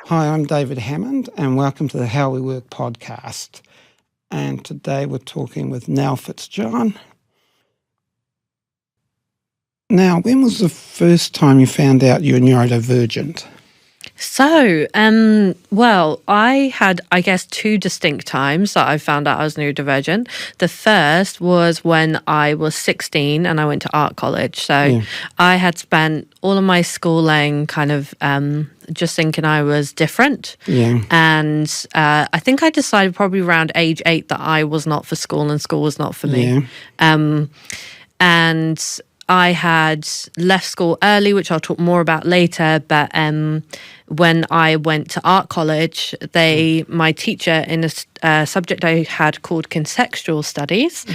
Hi, I'm David Hammond, and welcome to the How We Work podcast. And today we're talking with Nell Fitzjohn. Now, when was the first time you found out you were neurodivergent? So, I had, two distinct times that I found out I was neurodivergent. The first was when I was 16 and I went to art college. So I had spent all of my schooling kind of just thinking I was different. Yeah. And I think I decided probably around age 8 that I was not for school and school was not for me. And I had left school early, which I'll talk more about later, but when I went to art college, my teacher in a subject I had called contextual studies,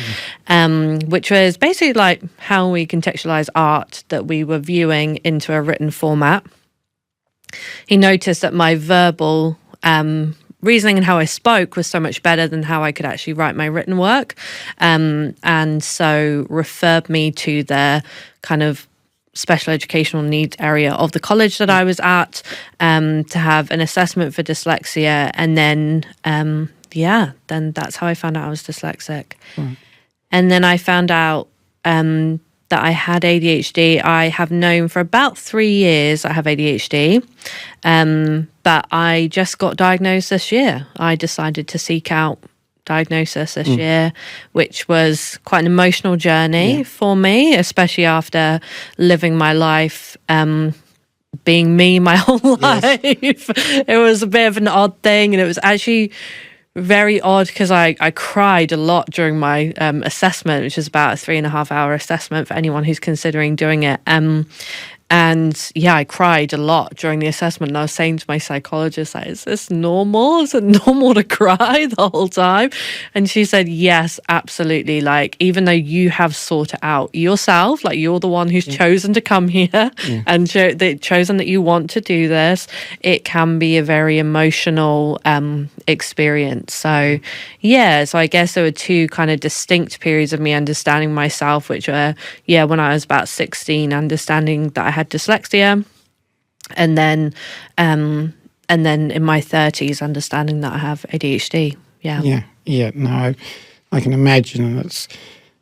which was basically like how we contextualize art that we were viewing into a written format. He noticed that my verbal reasoning and how I spoke was so much better than how I could actually write my written work. And so referred me to the kind of special educational needs area of the college that I was at to have an assessment for dyslexia. And then, then that's how I found out I was dyslexic. And then I found out that I had ADHD. I have known for about 3 years I have ADHD, but I just got diagnosed this year. I decided to seek out diagnosis this year, which was quite an emotional journey for me, especially after living my life being me my whole life. It was a bit of an odd thing, and it was actually very odd because I cried a lot during my assessment, which is about a 3.5 hour assessment for anyone who's considering doing it. And I cried a lot during the assessment. And I was saying to my psychologist, like, is this normal? Is it normal to cry the whole time? And she said, yes, absolutely. Like, even though you have sought it out yourself, like you're the one who's chosen to come here and chosen that you want to do this, it can be a very emotional experience. So I guess there were two kind of distinct periods of me understanding myself, which were, when I was about 16, understanding that I had dyslexia, and then in my 30s understanding that I have ADHD. No, I can imagine. And it's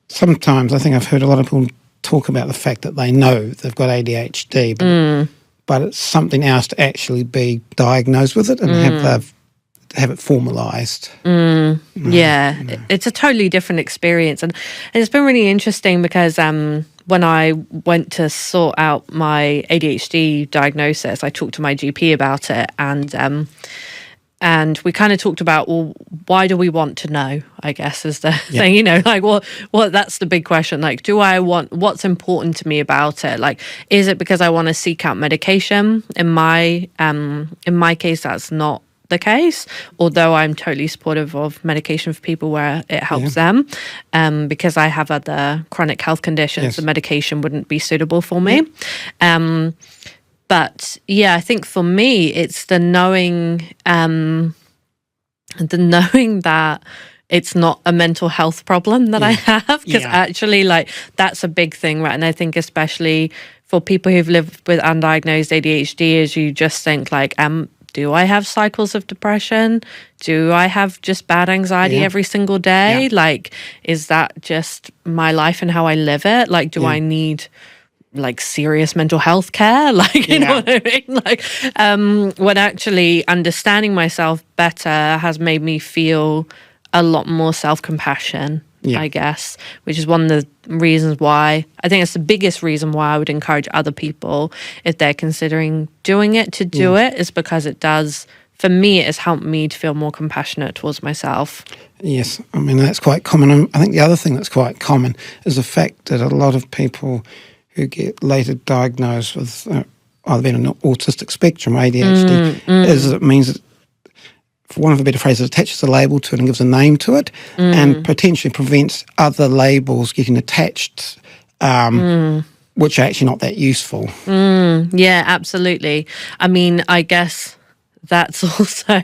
sometimes I think I've heard a lot of people talk about the fact that they know they've got ADHD, but it's something else to actually be diagnosed with it and have it formalised. It's a totally different experience, and it's been really interesting because when I went to sort out my ADHD diagnosis, I talked to my GP about it, and we kind of talked about, well, why do we want to know, I guess, is the thing, like what that's the big question. Like, what's important to me about it? Like, is it because I want to seek out medication? In my case, that's not the case, although I'm totally supportive of medication for people where it helps them, because I have other chronic health conditions. The medication wouldn't be suitable for me. But I think for me it's the knowing that it's not a mental health problem that I have, because actually, like, that's a big thing, right? And I think especially for people who've lived with undiagnosed ADHD, is you just think like, do I have cycles of depression? Do I have just bad anxiety every single day? Like, is that just my life and how I live it? Like, do I need like serious mental health care? Like, you know what I mean? Like, when actually understanding myself better has made me feel a lot more self-compassion, I guess, which is one of the reasons why I think it's the biggest reason why I would encourage other people, if they're considering doing it, to do it, is because it does, for me, it has helped me to feel more compassionate towards myself. Yes, I mean, that's quite common. I think the other thing that's quite common is the fact that a lot of people who get later diagnosed with either being an autistic spectrum or ADHD, is it means that, for want of a better phrase, it attaches a label to it and gives a name to it, and potentially prevents other labels getting attached, which are actually not that useful. Yeah, absolutely. I mean, I guess that's also,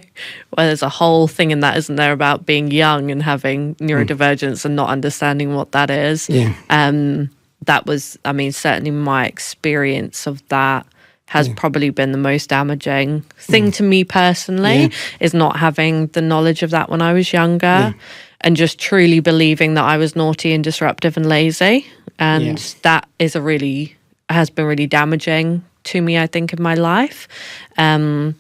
there's a whole thing in that, isn't there, about being young and having neurodivergence and not understanding what that is. That was, I mean, certainly my experience of that has probably been the most damaging thing to me personally, is not having the knowledge of that when I was younger and just truly believing that I was naughty and disruptive and lazy. And that is has been really damaging to me, I think, in my life. And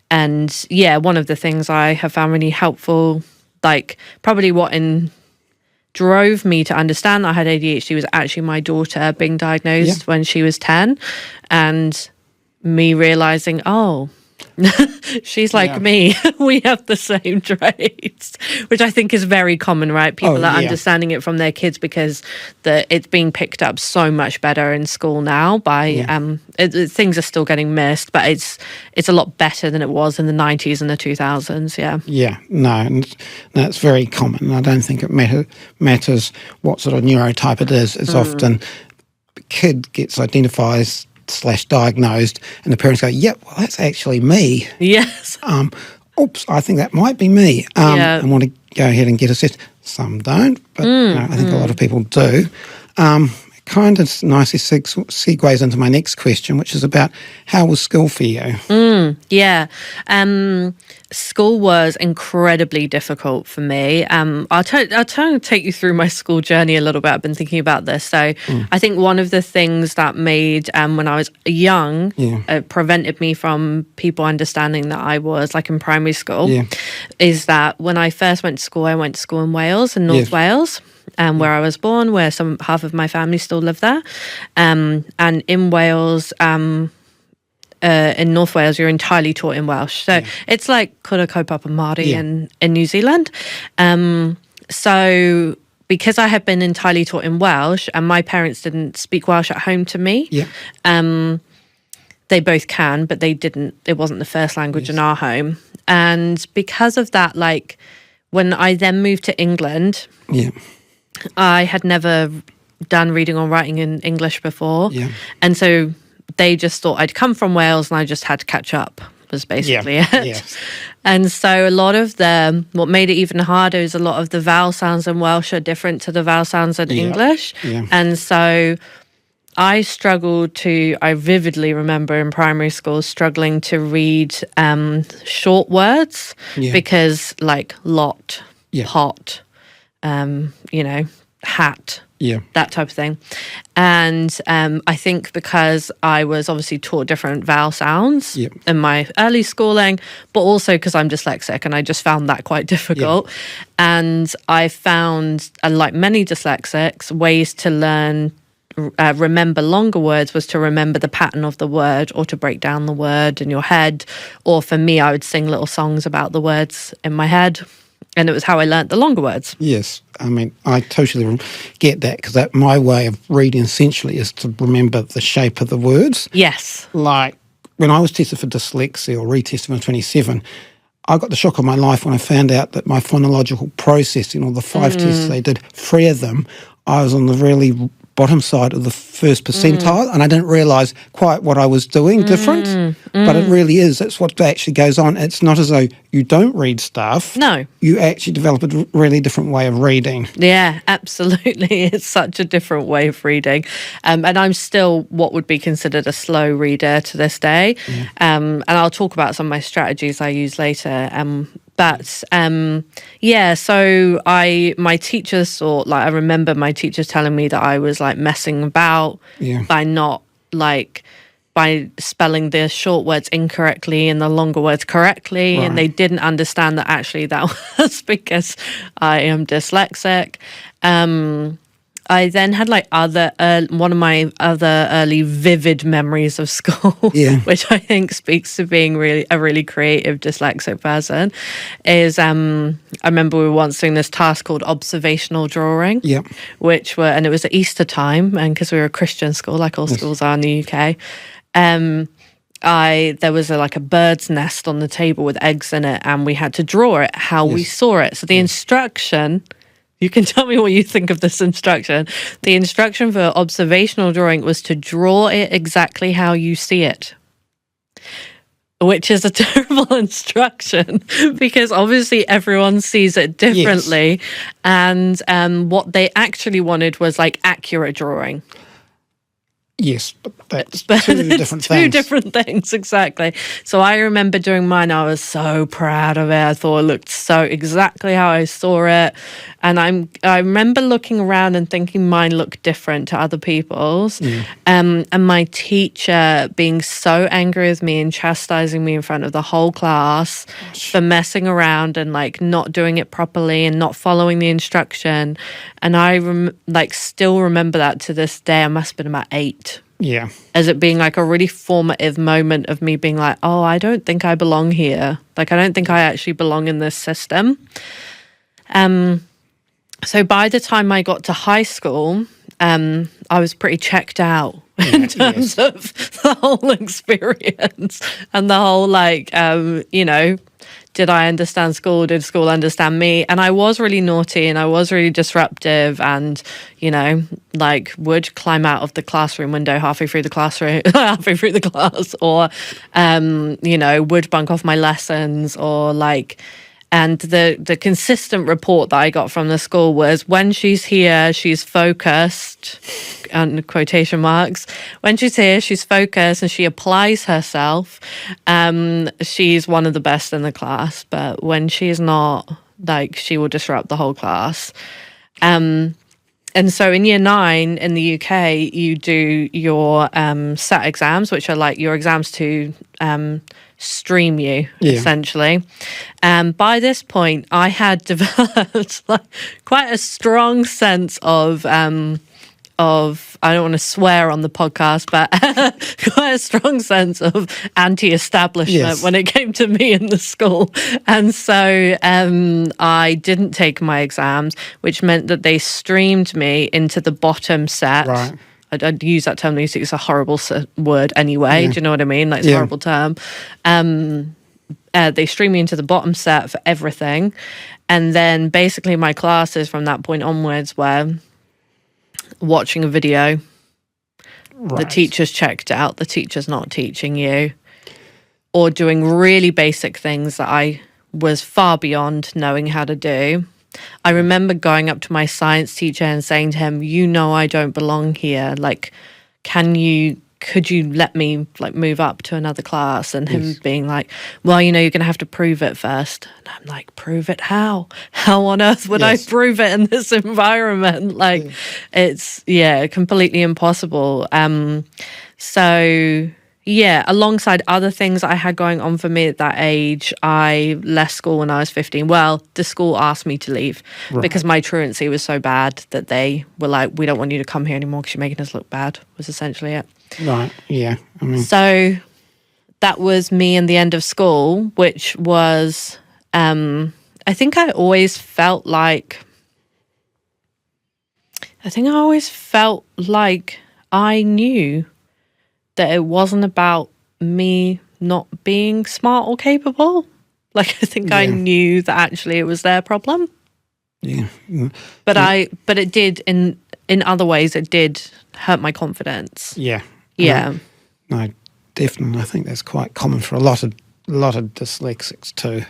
one of the things I have found really helpful, like probably what drove me to understand that I had ADHD was actually my daughter being diagnosed when she was 10, and me realizing, oh, she's like me. We have the same traits, which I think is very common, right? People are understanding it from their kids because it's being picked up so much better in school now. By things are still getting missed, but it's a lot better than it was in the 90s and the 2000s. No, it's very common. I don't think it matters what sort of neurotype it is. It's often the kid gets identified /diagnosed, and the parents go, "Yep, well, that's actually me." Yes. Oops, I think that might be me. And want to go ahead and get assessed. Some don't, but I think a lot of people do. It kind of nicely segues into my next question, which is about how was school for you? School was incredibly difficult for me. I'll try and take you through my school journey a little bit. I've been thinking about this. So I think one of the things that made, when I was young, prevented me from people understanding that I was like in primary school, is that when I first went to school, I went to school in Wales, in North Wales. Where I was born, where half of my family still live there. And in Wales, in North Wales, you're entirely taught in Welsh. So it's like Cwrdd Copap and Māori in New Zealand. So because I had been entirely taught in Welsh and my parents didn't speak Welsh at home to me, they both can, but they didn't. It wasn't the first language in our home. And because of that, like when I then moved to England, I had never done reading or writing in English before. And so they just thought I'd come from Wales and I just had to catch up, was basically it. And so a lot of what made it even harder is a lot of the vowel sounds in Welsh are different to the vowel sounds in English. And so I vividly remember in primary school struggling to read short words because like lot, pot, hat, that type of thing. And I think because I was obviously taught different vowel sounds in my early schooling, but also because I'm dyslexic and I just found that quite difficult. And I found, like many dyslexics, ways to learn remember longer words was to remember the pattern of the word or to break down the word in your head. Or for me, I would sing little songs about the words in my head. And it was how I learnt the longer words. Yes. I mean, I totally get that because my way of reading essentially is to remember the shape of the words. Yes. Like when I was tested for dyslexia or retested when I was 27, I got the shock of my life when I found out that my phonological processing, or the 5 tests they did, 3 of them, I was on the really bottom side of the first percentile, and I didn't realise quite what I was doing different, but it really is. That's what actually goes on. It's not as though you don't read stuff. No. You actually develop a really different way of reading. Yeah, absolutely. It's such a different way of reading. And I'm still what would be considered a slow reader to this day. And I'll talk about some of my strategies I use later. So my teachers thought, like, I remember my teachers telling me that I was like messing about by spelling the short words incorrectly and the longer words correctly. Right. And they didn't understand that actually that was because I am dyslexic. I then had like one of my other early vivid memories of school, which I think speaks to being a really creative dyslexic person, is I remember we were once doing this task called observational drawing, and it was at Easter time, and because we were a Christian school, like all schools are in the UK, there was a bird's nest on the table with eggs in it, and we had to draw it how we saw it. So the instruction... You can tell me what you think of this instruction. The instruction for observational drawing was to draw it exactly how you see it, which is a terrible instruction because obviously everyone sees it differently. And what they actually wanted was like accurate drawing. Yes, but that's But two it's different two things. different things, exactly. So I remember doing mine, I was so proud of it. I thought it looked so exactly how I saw it. And I remember looking around and thinking mine looked different to other people's. And my teacher being so angry with me and chastising me in front of the whole class for messing around and like not doing it properly and not following the instruction. And I still remember that to this day. I must have been about 8. Yeah. As it being like a really formative moment of me being like, oh, I don't think I belong here. Like, I don't think I actually belong in this system. So by the time I got to high school, I was pretty checked out in terms of the whole experience and the whole, like, did I understand school? Did school understand me? And I was really naughty and I was really disruptive and, would climb out of the classroom window halfway through the class or, would bunk off my lessons or and the consistent report that I got from the school was when she's here, she's focused, and quotation marks, when she's here, she's focused and she applies herself. She's one of the best in the class, but when she's not, she will disrupt the whole class. And so in year 9 in the UK, you do your SAT exams, which are like your exams to stream you, essentially. By this point, I had developed quite a strong sense of I don't want to swear on the podcast, but quite a strong sense of anti-establishment when it came to me in the school. And so I didn't take my exams, which meant that they streamed me into the bottom set. Right. I'd use that term. It's a horrible word anyway. Do you know what I mean? It's a horrible term. They streamed me into the bottom set for everything. And then basically my classes from that point onwards were watching a video. Right. The teacher's checked out. The teacher's not teaching you. Or doing really basic things that I was far beyond knowing how to do. I remember going up to my science teacher and saying to him, I don't belong here. Could you let me move up to another class? And him being like, well, you're going to have to prove it first. And I'm like, prove it how? How on earth would I prove it in this environment? It's completely impossible. Alongside other things I had going on for me at that age, I left school when I was 15. Well, the school asked me to leave because my truancy was so bad that they were like, we don't want you to come here anymore because you're making us look bad, was essentially it. Right, yeah. So that was me and the end of school, which was, I think I always felt like I knew that it wasn't about me not being smart or capable. I think I knew that actually it was their problem. Yeah. But it did in other ways. It did hurt my confidence. Yeah. Yeah. No, definitely. I think that's quite common for a lot of dyslexics too.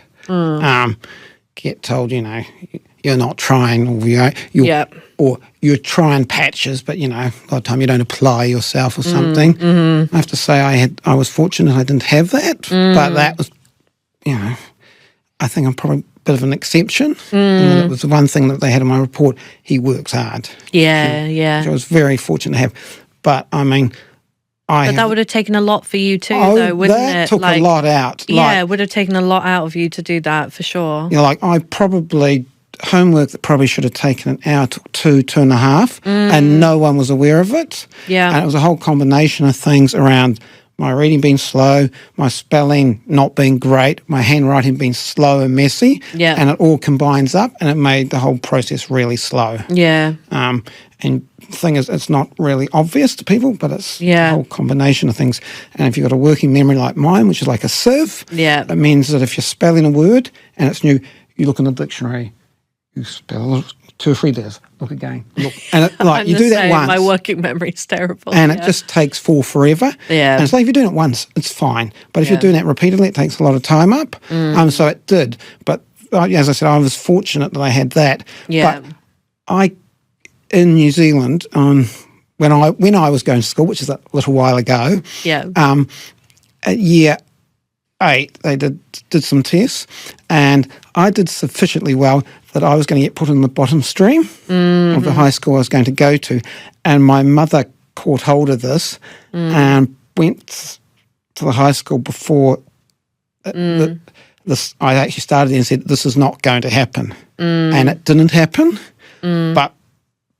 Get told, you're not trying, or you're trying patches, but a lot of time you don't apply yourself or something. I have to say I was fortunate I didn't have that, but that was, I think I'm probably a bit of an exception. And it was the one thing that they had in my report. He works hard. Yeah. Which I was very fortunate to have, but that would have taken a lot for you too, though, wouldn't it? That took a lot out. Yeah, it would have taken a lot out of you to do that, for sure. I probably, homework that probably should have taken an hour took 2.5, and no one was aware of it. Yeah. And it was a whole combination of things around my reading being slow, my spelling not being great, my handwriting being slow and messy. Yeah. And it all combines up, and it made the whole process really slow. Yeah. And the thing is, it's not really obvious to people, but it's a whole combination of things. And if you've got a working memory like mine, which is like a sieve, it means that if you're spelling a word and it's new, you look in the dictionary, you spell 2 or 3 letters, look again, look. And you do that once. My working memory is terrible. And it just takes forever. Yeah. And it's like if you're doing it once, it's fine. But if you're doing that repeatedly, it takes a lot of time up. So it did. But as I said, I was fortunate that I had that. Yeah. But in New Zealand, when I was going to school, which is a little while ago, at year 8, they did some tests, and I did sufficiently well that I was going to get put in the bottom stream of the high school I was going to go to, and my mother caught hold of this and went to the high school before this. I actually started and said, "This is not going to happen," and it didn't happen. But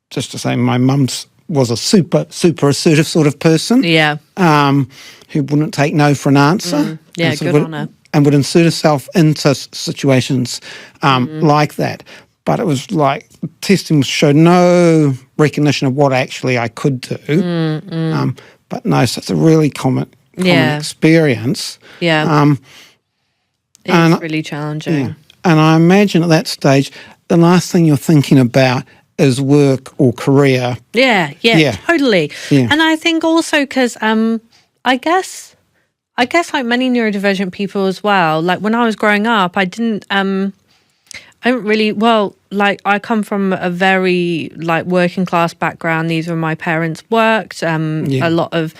just to say, my mum was a super assertive sort of person, who wouldn't take no for an answer. Good on her. And would insert herself into situations like that. But it was like testing showed no recognition of what actually I could do. But no, so it's a really common experience. It's really challenging. And I imagine at that stage, the last thing you're thinking about is work or career. Yeah, totally. Yeah. And I think also because I guess like many neurodivergent people as well, like when I was growing up, I didn't really, well, like I come from a very like working class background. These were my parents worked, a lot of,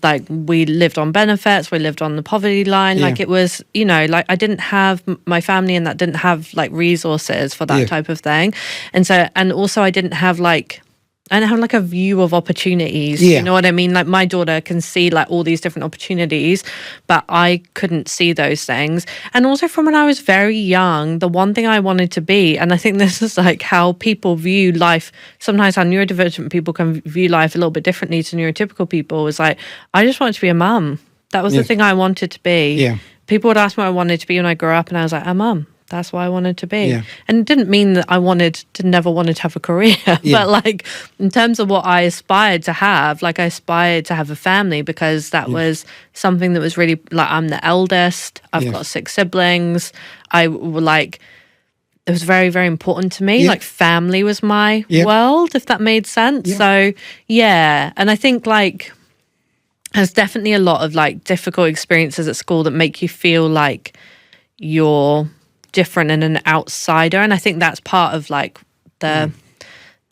like we lived on benefits, we lived on the poverty line. Like it was, you know, like I didn't have my family and that didn't have like resources for that type of thing. And so, and also I didn't have like a view of opportunities. You know what I mean? Like my daughter can see like all these different opportunities, but I couldn't see those things. And also from when I was very young, the one thing I wanted to be, and I think this is like how people view life, sometimes how neurodivergent people can view life a little bit differently to neurotypical people, was like, I just wanted to be a mum. That was the thing I wanted to be. People would ask me what I wanted to be when I grew up, and I was like, a mum. That's what I wanted to be. And it didn't mean that I never wanted to have a career. But like in terms of what I aspired to have, like I aspired to have a family because that was something that was really like, I'm the eldest. I've got 6 siblings. It was very, very important to me. Like family was my world, if that made sense. So and I think like there's definitely a lot of like difficult experiences at school that make you feel like you're different and an outsider, and I think that's part of like the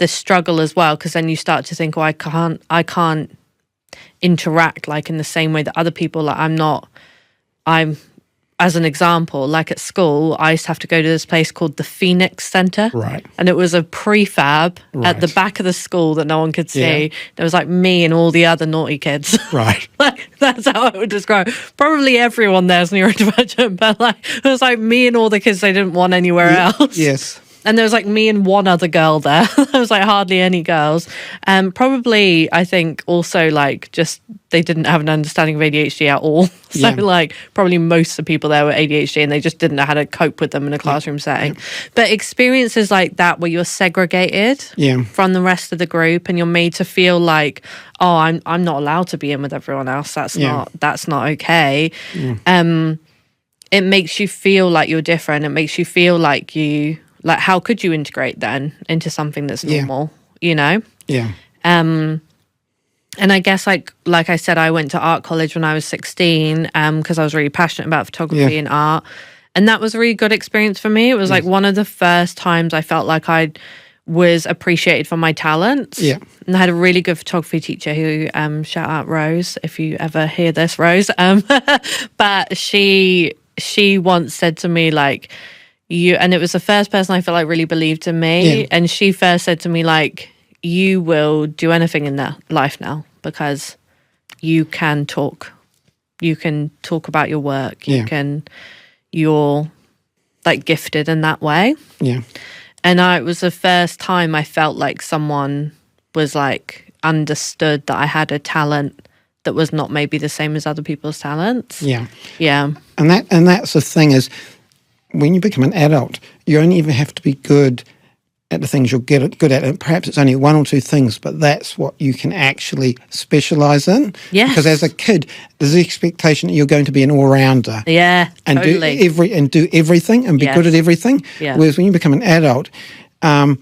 struggle as well, because then you start to think, I can't interact like in the same way that other people, like I'm as an example, like at school I used to have to go to this place called the Phoenix Centre, and it was a prefab at the back of the school that no one could see. There was like me and all the other naughty kids, like that's how I would describe it. Probably everyone there's neurodivergent, but like it was like me and all the kids they didn't want anywhere else. And there was like me and one other girl there. There was like hardly any girls. Probably, I think also like just they didn't have an understanding of ADHD at all. So like probably most of the people there were ADHD and they just didn't know how to cope with them in a classroom setting. But experiences like that where you're segregated from the rest of the group and you're made to feel like, oh, I'm not allowed to be in with everyone else. That's not okay. It makes you feel like you're different. It makes you feel like like how could you integrate then into something that's normal, you know? And I guess like I said, I went to art college when I was 16 because I was really passionate about photography and art. And that was a really good experience for me. It was like one of the first times I felt like I was appreciated for my talents. And I had a really good photography teacher who, shout out Rose, if you ever hear this, Rose. But she once said to me like, and it was the first person I felt like really believed in me. And she first said to me like, you will do anything in life now because you can talk. You can talk about your work. You're like gifted in that way. And it was the first time I felt like someone was like understood that I had a talent that was not maybe the same as other people's talents. And that's the thing is, when you become an adult, you only ever have to be good at the things you're good at. And perhaps it's only 1 or 2 things, but that's what you can actually specialise in. Because as a kid, there's the expectation that you're going to be an all-rounder. And do everything and be good at everything. Whereas when you become an adult, no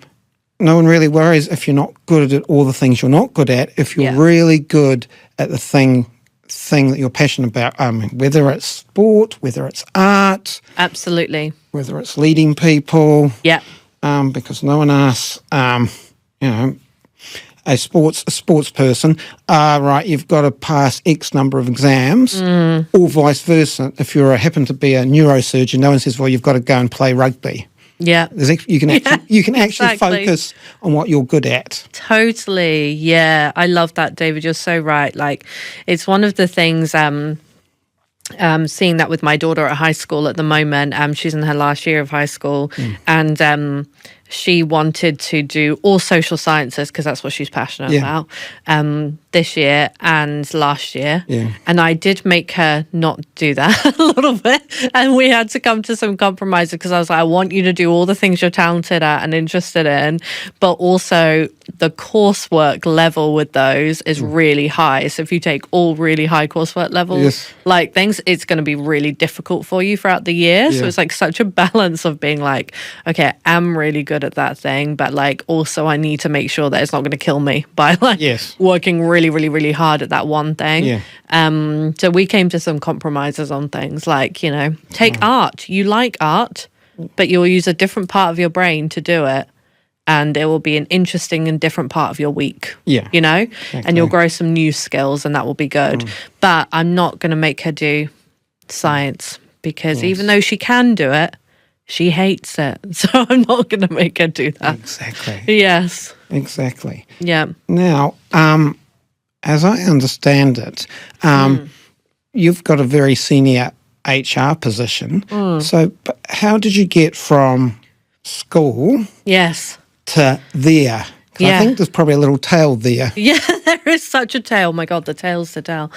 one really worries if you're not good at all the things you're not good at. If you're really good at the thing that you're passionate about, whether it's sport, whether it's art, whether it's leading people, because no one asks, a sports person, right, you've got to pass X number of exams, or vice versa. If you happen to be a neurosurgeon, no one says, well, you've got to go and play rugby. Yeah. You can actually exactly. focus on what you're good at. Totally. Yeah. I love that, David. You're so right. Like, it's one of the things, seeing that with my daughter at high school at the moment. She's in her last year of high school, and she wanted to do all social sciences because that's what she's passionate about, this year and last year. Yeah. And I did make her not do that a little bit. And we had to come to some compromises because I was like, I want you to do all the things you're talented at and interested in, but also the coursework level with those is really high. So if you take all really high coursework levels, like things, it's going to be really difficult for you throughout the year. So it's like such a balance of being like, okay, I'm really good at that thing, but like also I need to make sure that it's not going to kill me by like working really, really, really hard at that one thing. So we came to some compromises on things like, you know, take art. You like art, but you'll use a different part of your brain to do it. And it will be an interesting and different part of your week, you know, and you'll grow some new skills and that will be good. But I'm not going to make her do science because even though she can do it, she hates it. So I'm not going to make her do that. Exactly. Yes. Exactly. Yeah. Now, as I understand it, you've got a very senior HR position. So but how did you get from school to there? 'Cause I think there's probably a little tail there. Yeah, there is such a tail. Oh my God, the tail's the tail.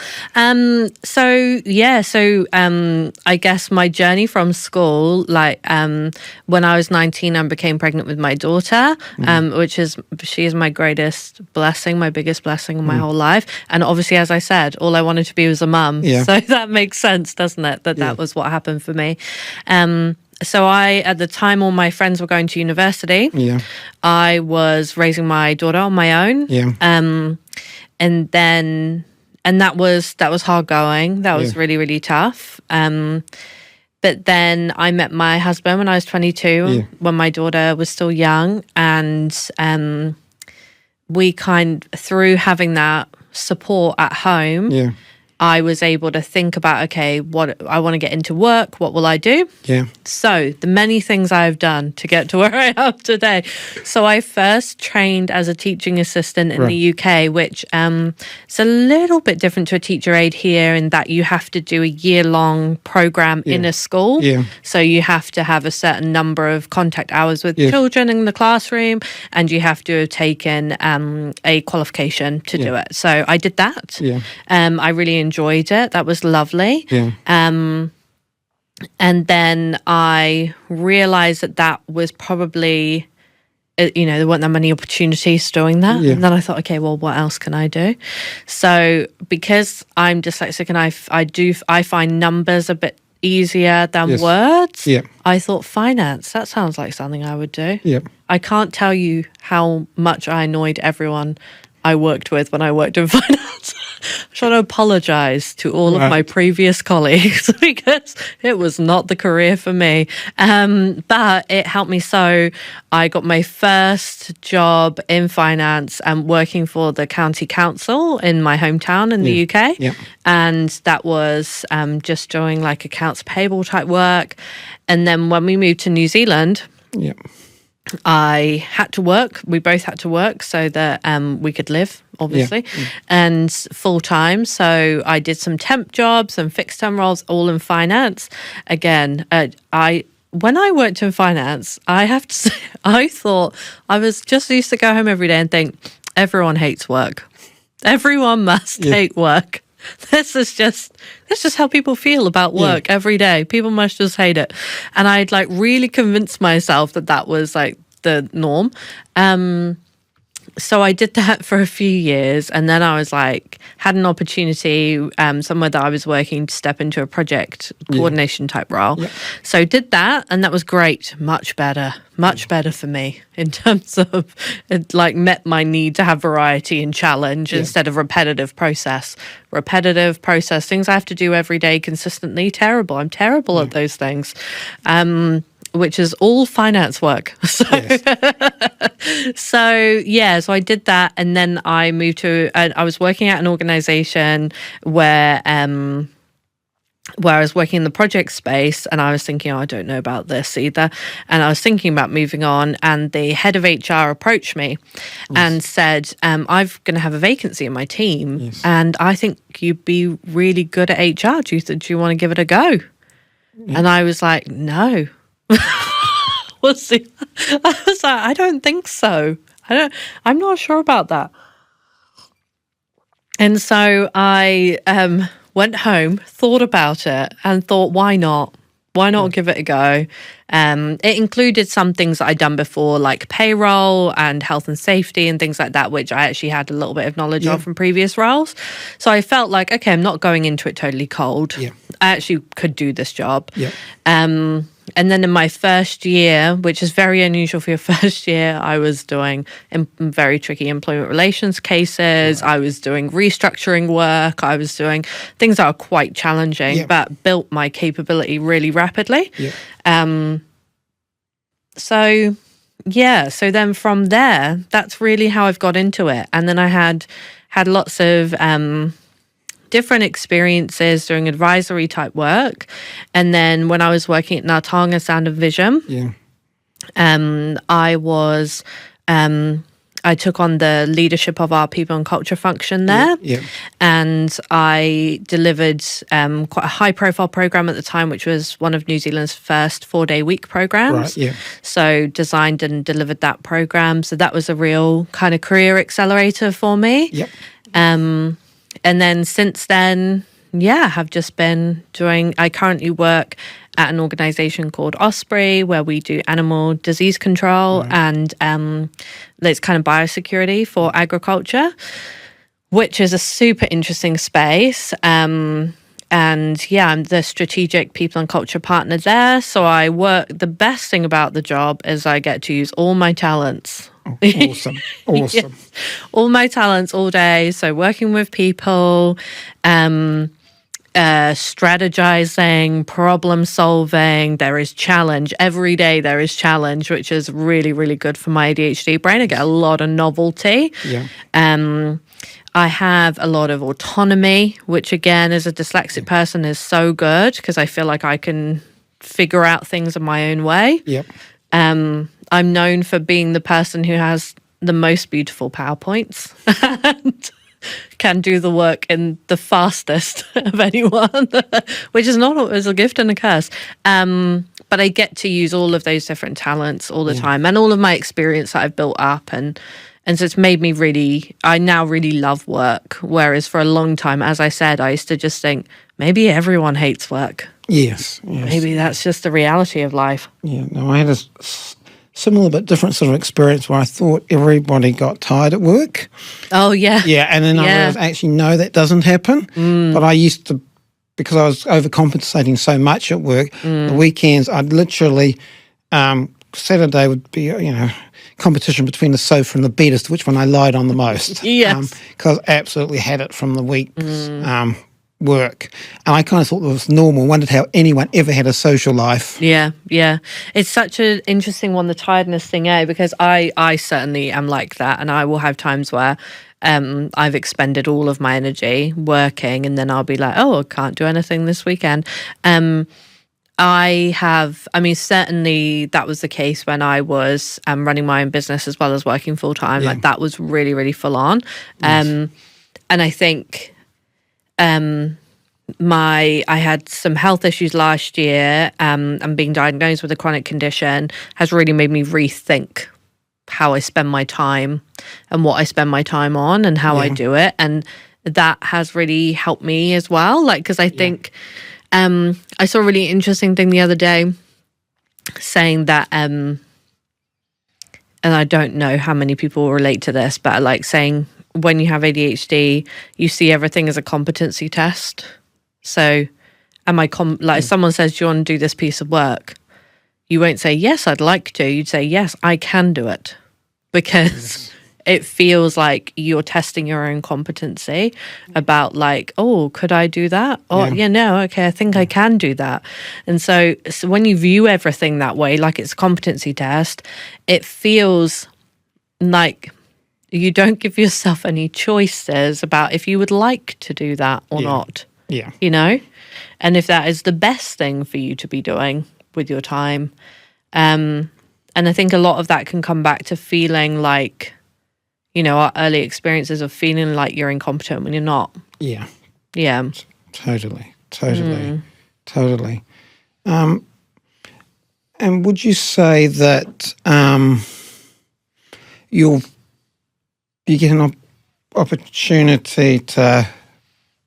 So I guess my journey from school, like when I was 19, I became pregnant with my daughter, she is my greatest blessing, my biggest blessing in my whole life. And obviously, as I said, all I wanted to be was a mum. So that makes sense, doesn't it? That was what happened for me. So at the time, all my friends were going to university. I was raising my daughter on my own. And that was hard going. That was really, really tough. But then I met my husband when I was 22, when my daughter was still young. And we through having that support at home, I was able to think about, okay, what I want to get into work, what will I do? So the many things I've done to get to where I am today. So I first trained as a teaching assistant in the UK, which is a little bit different to a teacher aide here in that you have to do a year-long program in a school. So you have to have a certain number of contact hours with children in the classroom, and you have to have taken a qualification to do it. So I did that. I really enjoyed it. That was lovely. And then I realized that was probably, there weren't that many opportunities doing that. And then I thought, okay, well, what else can I do? So because I'm dyslexic and I find numbers a bit easier than words, I thought finance, that sounds like something I would do. I can't tell you how much I annoyed everyone I worked with when I worked in finance. I'm trying to apologize to all of my previous colleagues because it was not the career for me. But it helped me. So I got my first job in finance and working for the county council in my hometown in the UK. And that was just doing like accounts payable type work. And then when we moved to New Zealand, I had to work. We both had to work so that we could live, obviously, and full time. So I did some temp jobs and fixed term roles, all in finance. Again, when I worked in finance, I have to say, I thought I was just used to go home every day and think everyone hates work. Everyone must hate work. This is just how people feel about work every day. People must just hate it. And I'd like really convinced myself that was like the norm. So I did that for a few years, and then I was like, had an opportunity somewhere that I was working to step into a project coordination type role. So did that, and that was great. Much better for me in terms of it like met my need to have variety and challenge instead of repetitive process, things I have to do every day consistently. I'm terrible at those things. which is all finance work. So, so I did that, and then I moved to. I was working at an organisation where I was working in the project space, and I was thinking, I don't know about this either. And I was thinking about moving on, and the head of HR approached me and said, I'm going to have a vacancy in my team, and I think you'd be really good at HR. Do you want to give it a go? And I was like, no. I was like, I don't think so. I'm not sure about that. And so I went home, thought about it, and thought, why not? Why not give it a go? It included some things that I'd done before, like payroll and health and safety and things like that, which I actually had a little bit of knowledge of from previous roles. So I felt like, okay, I'm not going into it totally cold. I actually could do this job. And then in my first year, which is very unusual for your first year, I was doing very tricky employment relations cases. I was doing restructuring work. I was doing things that are quite challenging, but built my capability really rapidly. So then from there, that's really how I've got into it. And then I had lots of different experiences doing advisory type work. And then when I was working at Natanga Sound and Vision, I took on the leadership of our people and culture function there. And I delivered quite a high profile program at the time, which was one of New Zealand's first 4-day week programs. So designed and delivered that program. So that was a real kind of career accelerator for me. And then since then, have just been I currently work at an organisation called Osprey, where we do animal disease control and it's kind of biosecurity for agriculture, which is a super interesting space. And I'm the strategic people and culture partner there. So I work, the best thing about the job is I get to use all my talents. Awesome. All my talents all day. So working with people, strategizing, problem solving. There is challenge. Every day there is challenge, which is really, really good for my ADHD brain. I get a lot of novelty. I have a lot of autonomy, which again, as a dyslexic person, is so good because I feel like I can figure out things in my own way. I'm known for being the person who has the most beautiful PowerPoints and can do the work in the fastest of anyone, which is not always a gift and a curse. But I get to use all of those different talents all the time and all of my experience that I've built up. And so it's made me I now really love work. Whereas for a long time, as I said, I used to just think, maybe everyone hates work. Yes. Maybe that's just the reality of life. I had a similar but different sort of experience where I thought everybody got tired at work. And then I realised, actually, no, that doesn't happen. But I used to, because I was overcompensating so much at work, the weekends I'd literally, Saturday would be, competition between the sofa and the bed as to which one I lied on the most. Because I absolutely had it from the week's work. And I kind of thought it was normal, wondered how anyone ever had a social life. It's such an interesting one, the tiredness thing, because I certainly am like that, and I will have times where I've expended all of my energy working, and then I'll be like, I can't do anything this weekend. Certainly that was the case when I was running my own business as well as working full time. Like that was really, really full on. And I think I had some health issues last year, and being diagnosed with a chronic condition has really made me rethink how I spend my time and what I spend my time on and how I do it. And that has really helped me as well. Because I think I saw a really interesting thing the other day saying that, and I don't know how many people will relate to this, but saying when you have ADHD, you see everything as a competency test. So am I, if someone says, do you want to do this piece of work? You won't say, yes, I'd like to. You'd say, yes, I can do it. Because it feels like you're testing your own competency about like, oh, could I do that? Oh, yeah, no, okay, I think I can do that. And so when you view everything that way, like it's a competency test, it feels like you don't give yourself any choices about if you would like to do that or not. Yeah. You know? And if that is the best thing for you to be doing with your time. And I think a lot of that can come back to feeling like, you know, our early experiences of feeling like you're incompetent when you're not. Yeah. Yeah. Totally. And would you say that you get an opportunity to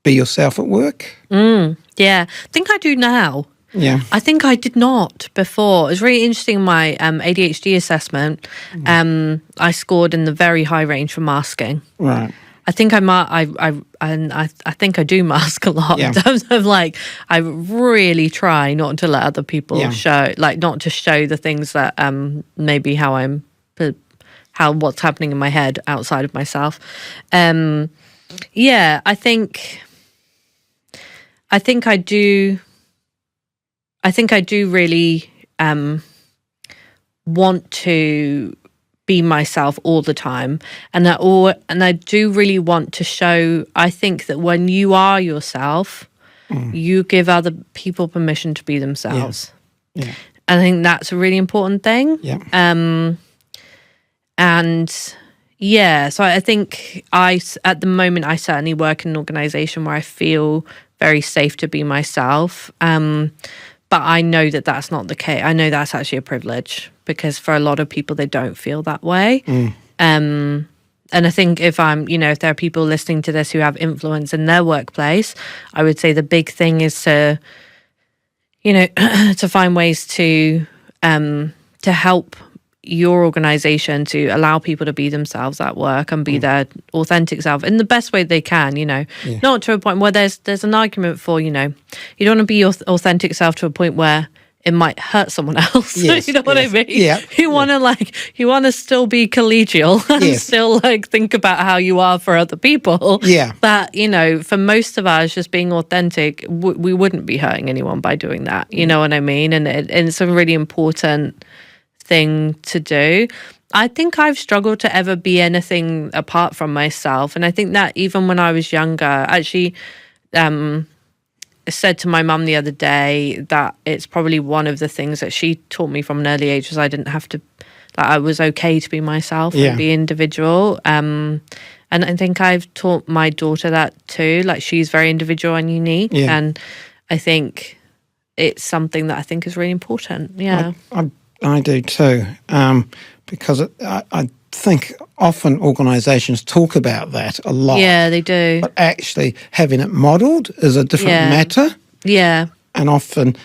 be yourself at work? Yeah. I think I do now. Yeah. I think I did not before. It was really interesting in my ADHD assessment. I scored in the very high range for masking. Right. I think I think I do mask a lot in terms of like I really try not to let other people show, like not to show the things that maybe what's happening in my head outside of myself. Yeah, I think I do. I think I do really want to be myself all the time, and I do really want to show. I think that when you are yourself, you give other people permission to be themselves. Yeah. I think that's a really important thing. Yeah. And yeah, so I think at the moment I certainly work in an organisation where I feel very safe to be myself. But I know that that's not the case. I know that's actually a privilege because for a lot of people, they don't feel that way. And I think if there are people listening to this who have influence in their workplace, I would say the big thing is to, to find ways to help your organization to allow people to be themselves at work and be their authentic self in the best way they can, not to a point where there's an argument for, you don't want to be your authentic self to a point where it might hurt someone else. Yes, you know what I mean? Yeah. You want to still be collegial and still think about how you are for other people. Yeah. But, for most of us, just being authentic, we wouldn't be hurting anyone by doing that. You know what I mean? And it's a really important thing to do. I think I've struggled to ever be anything apart from myself, and I think that even when I was younger, actually said to my mum the other day that it's probably one of the things that she taught me from an early age was I didn't have to, I was okay to be myself and be individual. And I think I've taught my daughter that too, like she's very individual and unique, and I think it's something that I think is really important. I do too, because I think often organisations talk about that a lot. Yeah, they do. But actually having it modelled is a different matter. Yeah. And often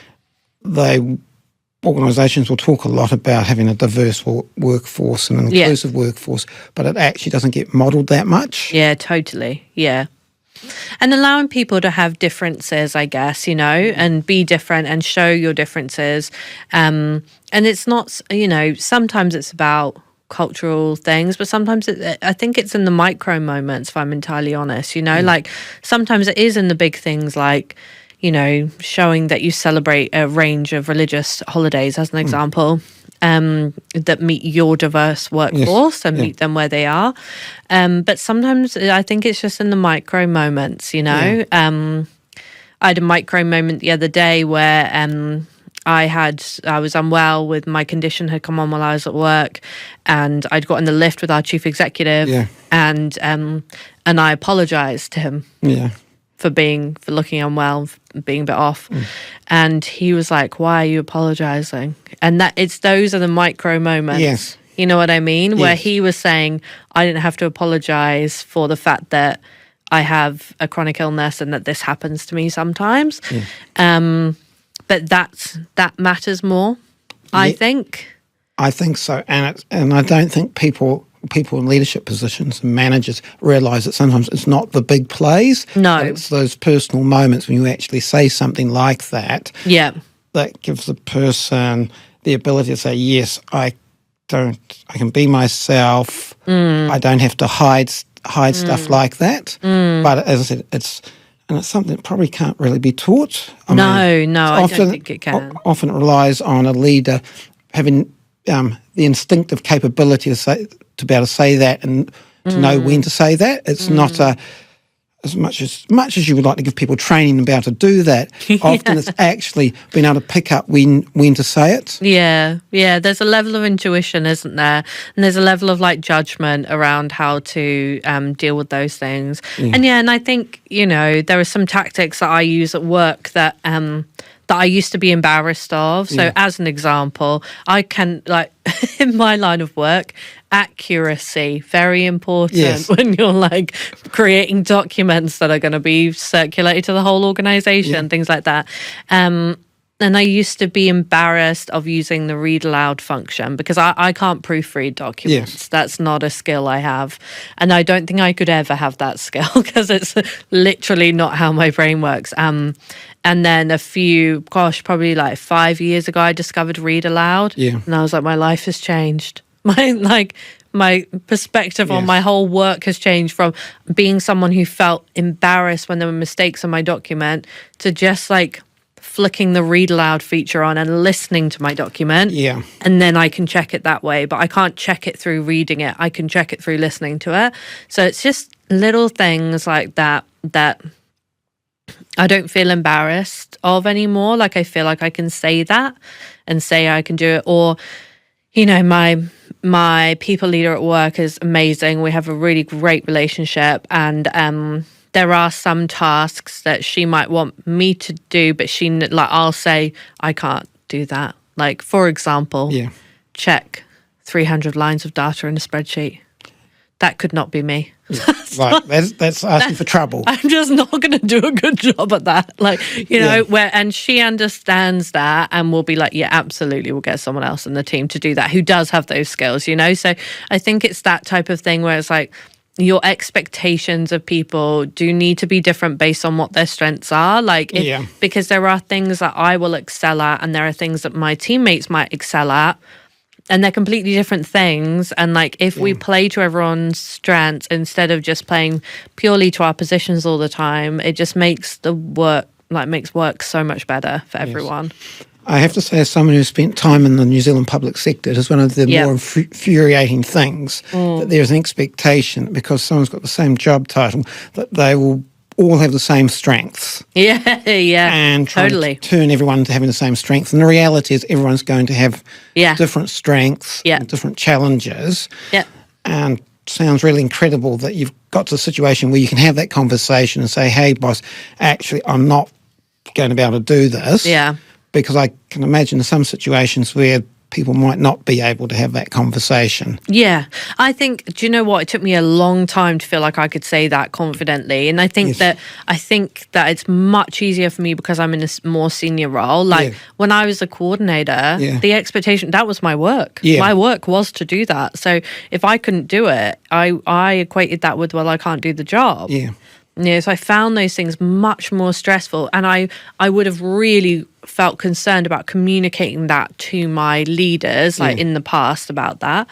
organisations will talk a lot about having a diverse workforce and an inclusive workforce, but it actually doesn't get modelled that much. Yeah, totally. Yeah. And allowing people to have differences, I guess, and be different and show your differences. And it's not, sometimes it's about cultural things, but sometimes I think it's in the micro moments, if I'm entirely honest, like sometimes it is in the big things like, showing that you celebrate a range of religious holidays, as an example. That meet your diverse workforce and meet them where they are. But sometimes I think it's just in the micro moments, I had a micro moment the other day where I was unwell with my condition had come on while I was at work, and I'd got in the lift with our chief executive and I apologized to him. For looking unwell, being a bit off. And he was like, why are you apologizing? And those are the micro moments. Yes. You know what I mean? Where he was saying, I didn't have to apologize for the fact that I have a chronic illness and that this happens to me sometimes. But that matters more, I think. I think so. And I don't think people in leadership positions and managers realise that sometimes it's not the big plays. No. It's those personal moments when you actually say something like that. Yeah. That gives the person the ability to say, yes, I can be myself. I don't have to hide stuff like that. But as I said, it's something that probably can't really be taught. I don't think it can. Often it relies on a leader having the instinctive capability to be able to say that and to know when to say that. It's not as much as you would like to give people training about to do that. Often it's actually being able to pick up when to say it. Yeah. There's a level of intuition, isn't there? And there's a level of like judgment around how to deal with those things. And I think there are some tactics that I use at work that I used to be embarrassed of. So as an example, I can, like, in my line of work, accuracy, very important when you're like creating documents that are going to be circulated to the whole organization, things like that. And I used to be embarrassed of using the read aloud function because I can't proofread documents. Yes. That's not a skill I have. And I don't think I could ever have that skill because it's literally not how my brain works. And then probably like 5 years ago, I discovered read aloud. Yeah. And I was like, my life has changed. My perspective on my whole work has changed from being someone who felt embarrassed when there were mistakes in my document to just like flicking the read aloud feature on and listening to my document. Yeah. And then I can check it that way. But I can't check it through reading it. I can check it through listening to it. So it's just little things like that I don't feel embarrassed of anymore. Like I feel like I can say that and say I can do it. Or, my people leader at work is amazing. We have a really great relationship, and there are some tasks that she might want me to do, but I'll say I can't do that. Like, for example, check 300 lines of data in a spreadsheet. That could not be me. Right, that's asking for trouble. I'm just not going to do a good job at that. And she understands that and will be like, yeah, absolutely, we'll get someone else in the team to do that who does have those skills, So I think it's that type of thing where it's like your expectations of people do need to be different based on what their strengths are. Because there are things that I will excel at and there are things that my teammates might excel at. And they're completely different things. And if we play to everyone's strengths instead of just playing purely to our positions all the time, it just makes makes work so much better for everyone. I have to say, as someone who's spent time in the New Zealand public sector, it is one of the more infuriating things that there's an expectation because someone's got the same job title that they will all have the same strengths. Yeah. And try to turn everyone to having the same strengths. And the reality is everyone's going to have different strengths and different challenges. Yeah. And it sounds really incredible that you've got to a situation where you can have that conversation and say, hey, boss, actually, I'm not going to be able to do this. Yeah. Because I can imagine some situations where people might not be able to have that conversation. Yeah. I think, do you know what? It took me a long time to feel like I could say that confidently. And I think that it's much easier for me because I'm in a more senior role. When I was a coordinator, the expectation, that was my work. Yeah. My work was to do that. So if I couldn't do it, I equated that with, well, I can't do the job. Yeah. So I found those things much more stressful, and I would have really felt concerned about communicating that to my leaders, in the past about that.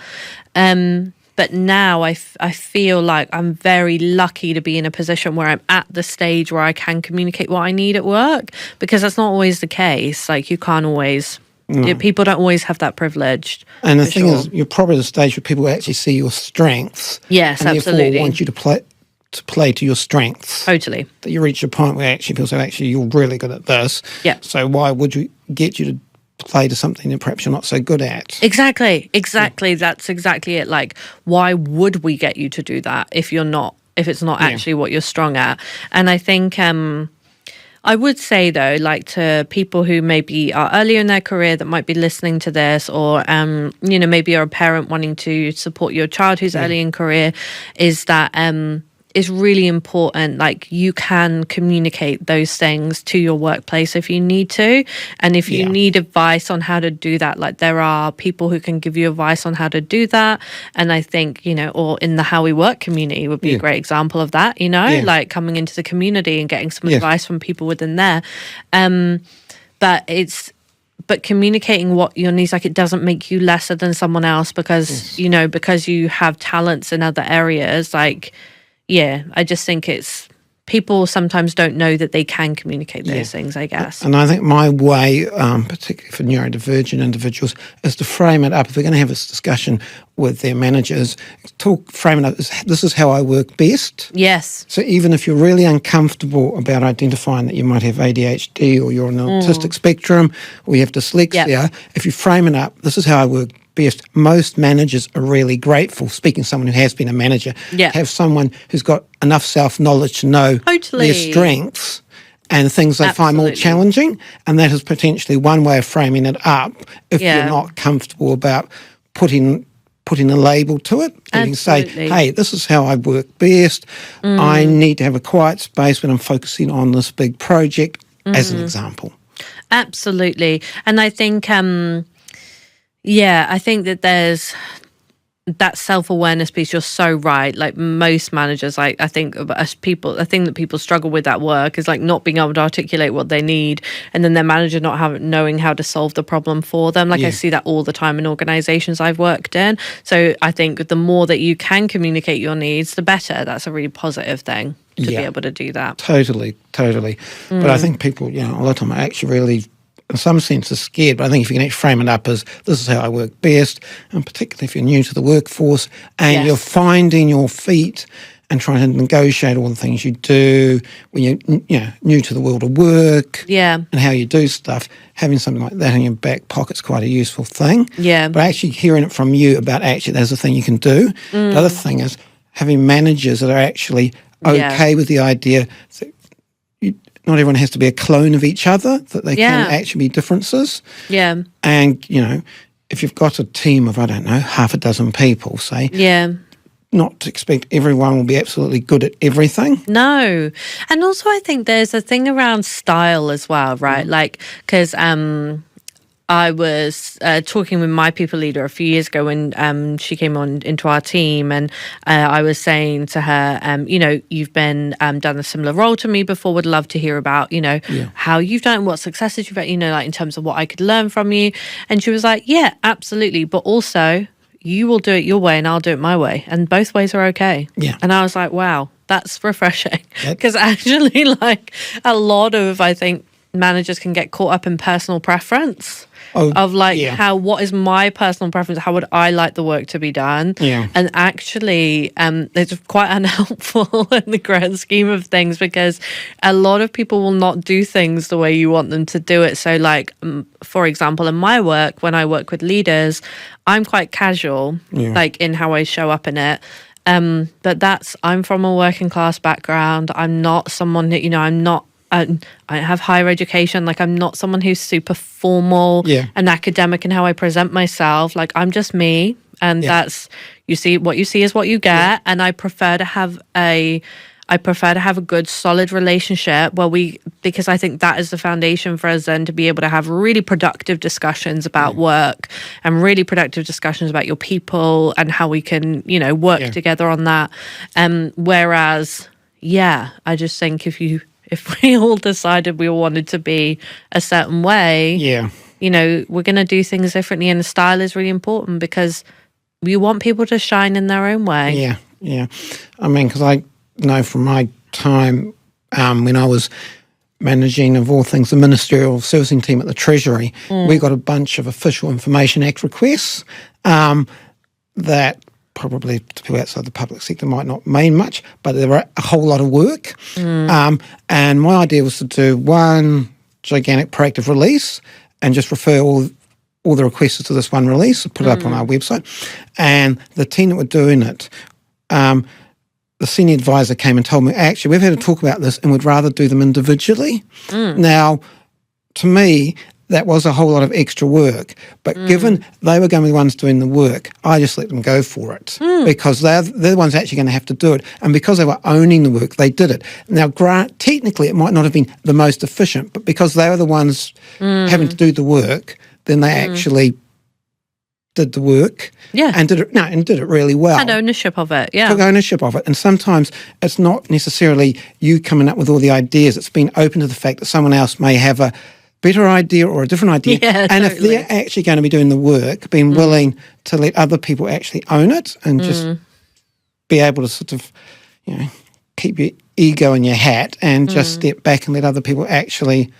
But now I feel like I'm very lucky to be in a position where I'm at the stage where I can communicate what I need at work, because that's not always the case. You can't always... No. People don't always have that privilege. And the thing is, you're probably at a stage where people actually see your strengths. Yes, and absolutely. Therefore want you to play to your strengths. Totally. That you reach a point where actually feels like you're really good at this. Yeah. So why would you get you to play to something that perhaps you're not so good at? Exactly. Yeah. That's exactly it. Why would we get you to do that if it's not actually what you're strong at? And I think I would say though, to people who maybe are earlier in their career that might be listening to this, or maybe you're a parent wanting to support your child who's early in career, is that is really important. You can communicate those things to your workplace if you need to. And if you need advice on how to do that, there are people who can give you advice on how to do that. And I think, or in the How We Work community would be a great example of that, coming into the community and getting some advice from people within there. but communicating what your needs, like, it doesn't make you lesser than someone else because, you know, because you have talents in other areas. Like, yeah, I just think it's, people sometimes don't know that they can communicate those things, I guess. And I think my way, particularly for neurodivergent individuals, is to frame it up. If we're going to have this discussion with their managers, frame it up as, this is how I work best. Yes. So even if you're really uncomfortable about identifying that you might have ADHD or you're on the autistic spectrum or you have dyslexia, if you frame it up, this is how I work best. Most managers are really grateful, speaking to someone who has been a manager, to have someone who's got enough self-knowledge to know their strengths and things they find more challenging. And that is potentially one way of framing it up if you're not comfortable about putting a label to it. You can say, hey, this is how I work best. I need to have a quiet space when I'm focusing on this big project, as an example. Absolutely. And I think... I think that there's that self-awareness piece. You're so right. Like, most managers, like, I think as people, I think that people struggle with that work is like not being able to articulate what they need, and then their manager not knowing how to solve the problem for them. Like, I see that all the time in organizations I've worked in. So I think the more that you can communicate your needs, the better. That's a really positive thing to be able to do that. Totally. But I think people, you know, a lot of time are actually really, in some sense, are scared, but I think if you can actually frame it up as, this is how I work best, and particularly if you're new to the workforce and you're finding your feet and trying to negotiate all the things you do when you're new to the world of work and how you do stuff, having something like that in your back pocket's quite a useful thing. Yeah. But actually hearing it from you about, actually, there's a thing you can do. The other thing is having managers that are actually okay with the idea that not everyone has to be a clone of each other, that they can actually be differences. Yeah. And, you know, if you've got a team of, I don't know, half a dozen people, say, not to expect everyone will be absolutely good at everything. No. And also I think there's a thing around style as well, right? Like, because I was talking with my people leader a few years ago when she came on into our team, and I was saying to her, you know, you've been done a similar role to me before. Would love to hear about, you know, how you've done, what successes you've had, you know, like in terms of what I could learn from you. And she was like, yeah, absolutely. But also, you will do it your way and I'll do it my way. And both ways are okay. Yeah. And I was like, wow, that's refreshing. Because actually, like, a lot of, I think, managers can get caught up in personal preference. Of like what is my personal preference? How would I like the work to be done? Yeah. And actually, it's quite unhelpful in the grand scheme of things, because a lot of people will not do things the way you want them to do it. So, like, for example, in my work, when I work with leaders, I'm quite casual, like in how I show up in it. But I'm from a working class background. I'm not someone who, you know, I have higher education. Like, I'm not someone who's super formal and academic in how I present myself. Like, I'm just me, and that's, what you see is what you get. Yeah. And I prefer to have a good, solid relationship because I think that is the foundation for us then to be able to have really productive discussions about work and really productive discussions about your people and how we can, you know, work together on that. Whereas, I just think if we all decided we all wanted to be a certain way, you know, we're going to do things differently. And the style is really important because we want people to shine in their own way. Yeah. I mean, because I know from my time when I was managing, of all things, the ministerial servicing team at the Treasury, we got a bunch of Official Information Act requests that probably to people outside the public sector might not mean much, but there were a whole lot of work. And my idea was to do one gigantic proactive release and just refer all the requests to this one release, put it up on our website. And the team that were doing it, the senior advisor came and told me, actually, we've had to talk about this and we'd rather do them individually. Now, to me, that was a whole lot of extra work. But given they were going to be the ones doing the work, I just let them go for it because they're the ones actually going to have to do it. And because they were owning the work, they did it. Now, technically, it might not have been the most efficient, but because they were the ones having to do the work, then they actually did the work and did it really well. Had ownership of it, Took ownership of it. And sometimes it's not necessarily you coming up with all the ideas. It's being open to the fact that someone else may have a better idea or a different idea. Yeah, and if totally. they're actually going to be doing the work, being willing to let other people actually own it and just be able to sort of, keep your ego in your hat and just step back and let other people actually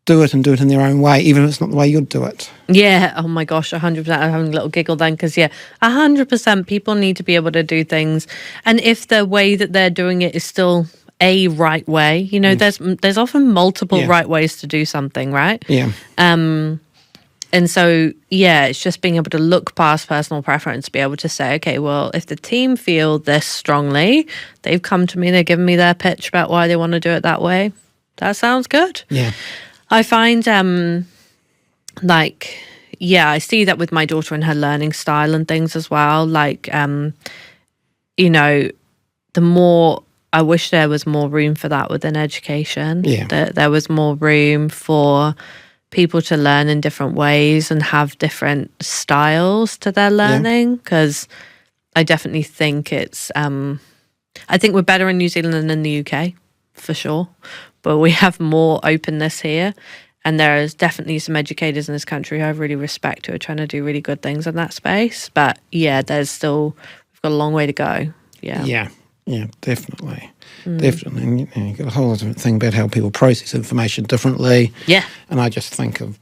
do it and do it in their own way, even if it's not the way you'd do it. Yeah, oh my gosh, 100%. I'm having a little giggle then because, 100% people need to be able to do things. And if the way that they're doing it is still a right way, there's often multiple right ways to do something, right? Yeah. And so, it's just being able to look past personal preference, be able to say, okay, well, if the team feel this strongly, they've come to me, they're giving me their pitch about why they want to do it that way. That sounds good. Yeah. I find, I see that with my daughter and her learning style and things as well. Like, the more, I wish there was more room for that within education. Yeah. That there was more room for people to learn in different ways and have different styles to their learning. Because I definitely think it's, I think we're better in New Zealand than in the UK, for sure. But we have more openness here. And there is definitely some educators in this country who I really respect who are trying to do really good things in that space. But there's still, we've got a long way to go. Yeah. Yeah, definitely. Definitely. And you've got a whole different thing about how people process information differently. Yeah. And I just think of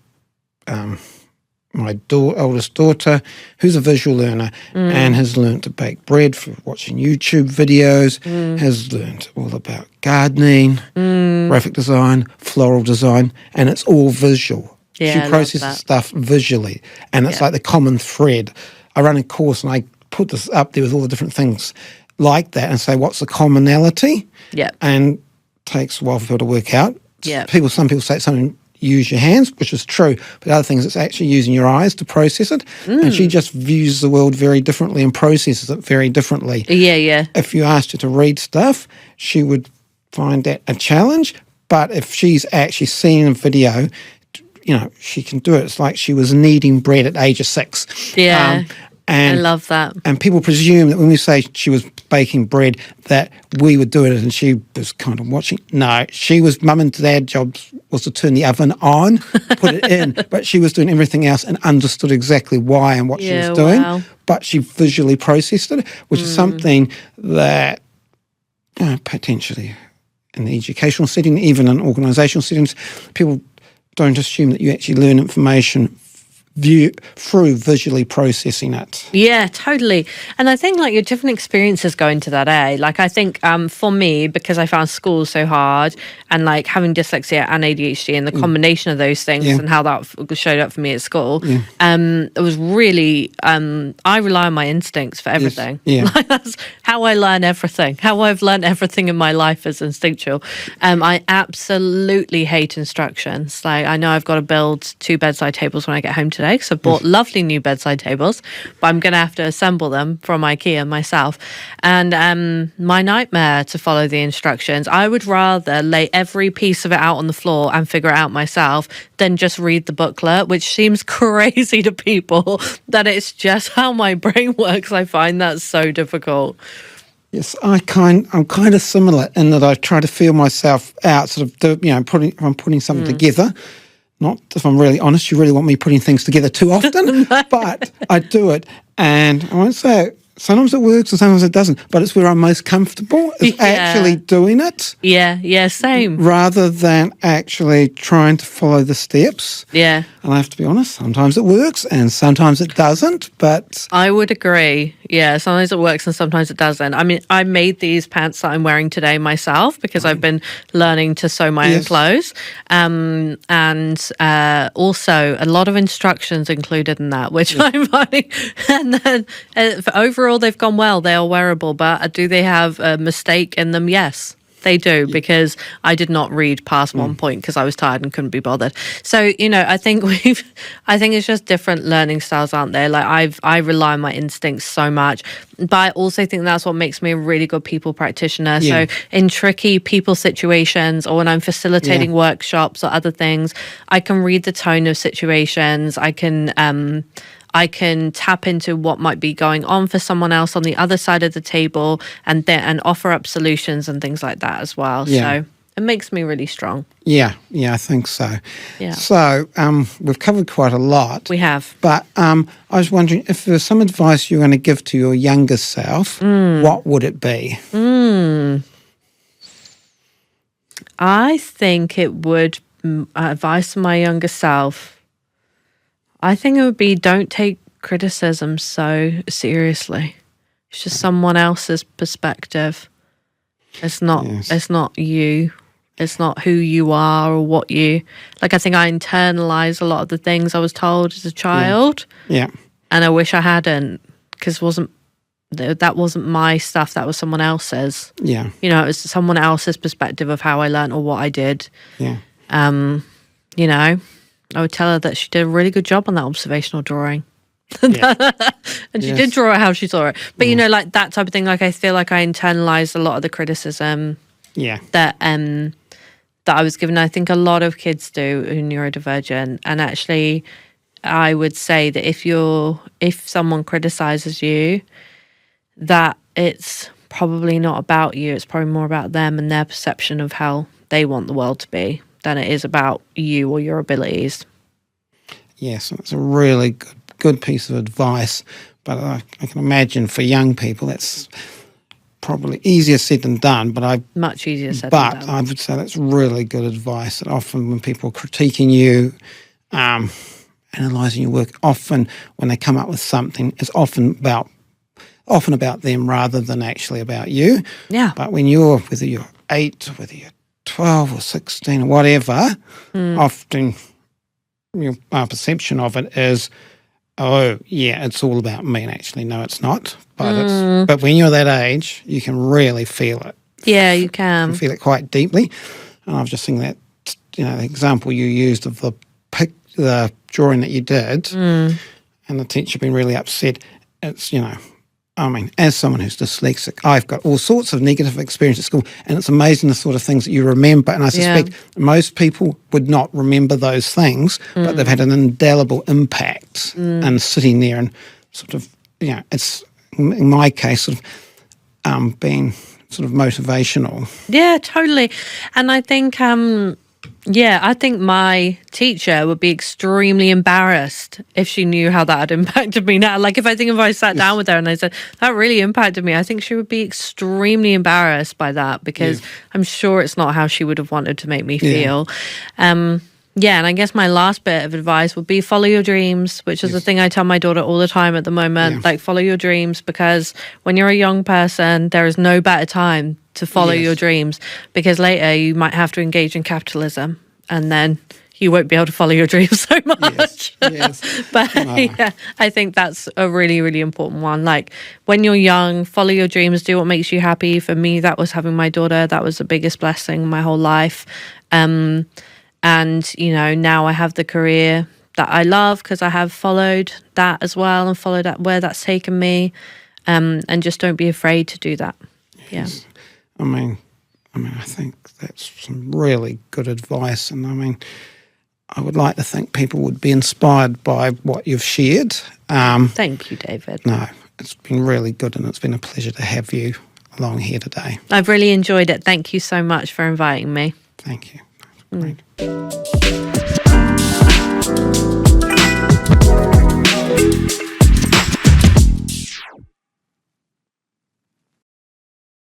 my oldest daughter, who's a visual learner and has learned to bake bread from watching YouTube videos, has learned all about gardening, graphic design, floral design, and it's all visual. Yeah, she processes stuff visually, and it's like the common thread. I run a course and I put this up there with all the different things like that and say, what's the commonality? Yeah. And it takes a while for people to work out. Yeah. Some people say something, use your hands, which is true, but other things, it's actually using your eyes to process it. And she just views the world very differently and processes it very differently. Yeah. If you asked her to read stuff, she would find that a challenge, but if she's actually seen a video, she can do it. It's like she was kneading bread at age of 6. Yeah. And I love that. And people presume that when we say she was baking bread, that we would do it and she was kind of watching. No, mum and dad job was to turn the oven on, put it in, but she was doing everything else and understood exactly why and what she was doing. Wow. But she visually processed it, which is something that potentially in the educational setting, even in organisational settings, people don't assume that you actually learn information through visually processing it. Yeah, totally. And I think your different experiences go into that, Like I think for me, because I found school so hard and having dyslexia and ADHD and the combination of those things and how that showed up for me at school, it was really, I rely on my instincts for everything. Yes. Yeah. That's how I learn everything. How I've learned everything in my life is instinctual. I absolutely hate instructions. I know I've got to build 2 bedside tables when I get home today because I've bought lovely new bedside tables, but I'm going to have to assemble them from IKEA myself. And my nightmare to follow the instructions. I would rather lay every piece of it out on the floor and figure it out myself than just read the booklet, which seems crazy to people that it's just how my brain works. I find that so difficult. Yes, I'm kind of similar in that I try to feel myself out, sort of, if I'm putting something together. Not, if I'm really honest, you really want me putting things together too often, but I do it. And I won't say sometimes it works and sometimes it doesn't, but it's where I'm most comfortable is actually doing it. Yeah, same. Rather than actually trying to follow the steps. Yeah. And I have to be honest, sometimes it works and sometimes it doesn't, but... I would agree. Yeah, sometimes it works and sometimes it doesn't. I mean, I made these pants that I'm wearing today myself because I've been learning to sew my own clothes. And also a lot of instructions included in that, which I'm finding. And then overall, they've gone well. They are wearable, but do they have a mistake in them? Yes. They do, because I did not read past one point because I was tired and couldn't be bothered. So, I think I think it's just different learning styles, aren't there? I rely on my instincts so much, but I also think that's what makes me a really good people practitioner. Yeah. So in tricky people situations or when I'm facilitating workshops or other things, I can read the tone of situations. I can tap into what might be going on for someone else on the other side of the table and offer up solutions and things like that as well. Yeah. So It makes me really strong. Yeah, I think so. Yeah. So we've covered quite a lot. We have. But I was wondering if there was some advice you're going to give to your younger self, what would it be? I think it would, advice to my younger self, I think it would be don't take criticism so seriously. It's just someone else's perspective. It's not you. It's not who you are or what you... Like, I think I internalised a lot of the things I was told as a child. Yeah. And I wish I hadn't, because that wasn't my stuff. That was someone else's. Yeah. You know, it was someone else's perspective of how I learned or what I did. Yeah. You know, I would tell her that she did a really good job on that observational drawing. Yeah. And she did draw it how she saw it. But, you know, like that type of thing, like I feel like I internalized a lot of the criticism that I was given. I think a lot of kids do who are neurodivergent. And actually, I would say that if someone criticizes you, that it's probably not about you. It's probably more about them and their perception of how they want the world to be than it is about you or your abilities. Yes, it's a really good piece of advice. But I can imagine for young people that's probably easier said than done. Much easier said than done. But I would say that's really good advice. That often when people are critiquing you, analysing your work, often when they come up with something, it's often about them rather than actually about you. Yeah. But whether you're 8, whether you're 12 or 16 or whatever, often your perception of it is, oh, yeah, it's all about me. And actually, no, it's not. But when you're that age, you can really feel it. Yeah, you can. You can feel it quite deeply. And I've just seen that, the example you used of the drawing that you did, and the teacher being really upset. It's, as someone who's dyslexic, I've got all sorts of negative experience at school, and it's amazing the sort of things that you remember. And I suspect most people would not remember those things, but they've had an indelible impact and sitting there and sort of, it's, in my case, sort of being sort of motivational. Yeah, totally. And I think... I think my teacher would be extremely embarrassed if she knew how that had impacted me now. Like, if I sat down with her and I said, that really impacted me, I think she would be extremely embarrassed by that, because I'm sure it's not how she would have wanted to make me feel. And I guess my last bit of advice would be follow your dreams, which is the thing I tell my daughter all the time at the moment. Like, follow your dreams, because when you're a young person, there is no better time to follow your dreams, because later you might have to engage in capitalism and then you won't be able to follow your dreams so much. But I think that's a really, really important one. Like, when you're young, follow your dreams, do what makes you happy. For me, that was having my daughter. That was the biggest blessing in my whole life. And, now I have the career that I love because I have followed that as well and followed that where that's taken me. And just don't be afraid to do that. Yes. I think that's some really good advice. And I would like to think people would be inspired by what you've shared. Thank you, David. No, it's been really good, and it's been a pleasure to have you along here today. I've really enjoyed it. Thank you so much for inviting me. Thank you. Great.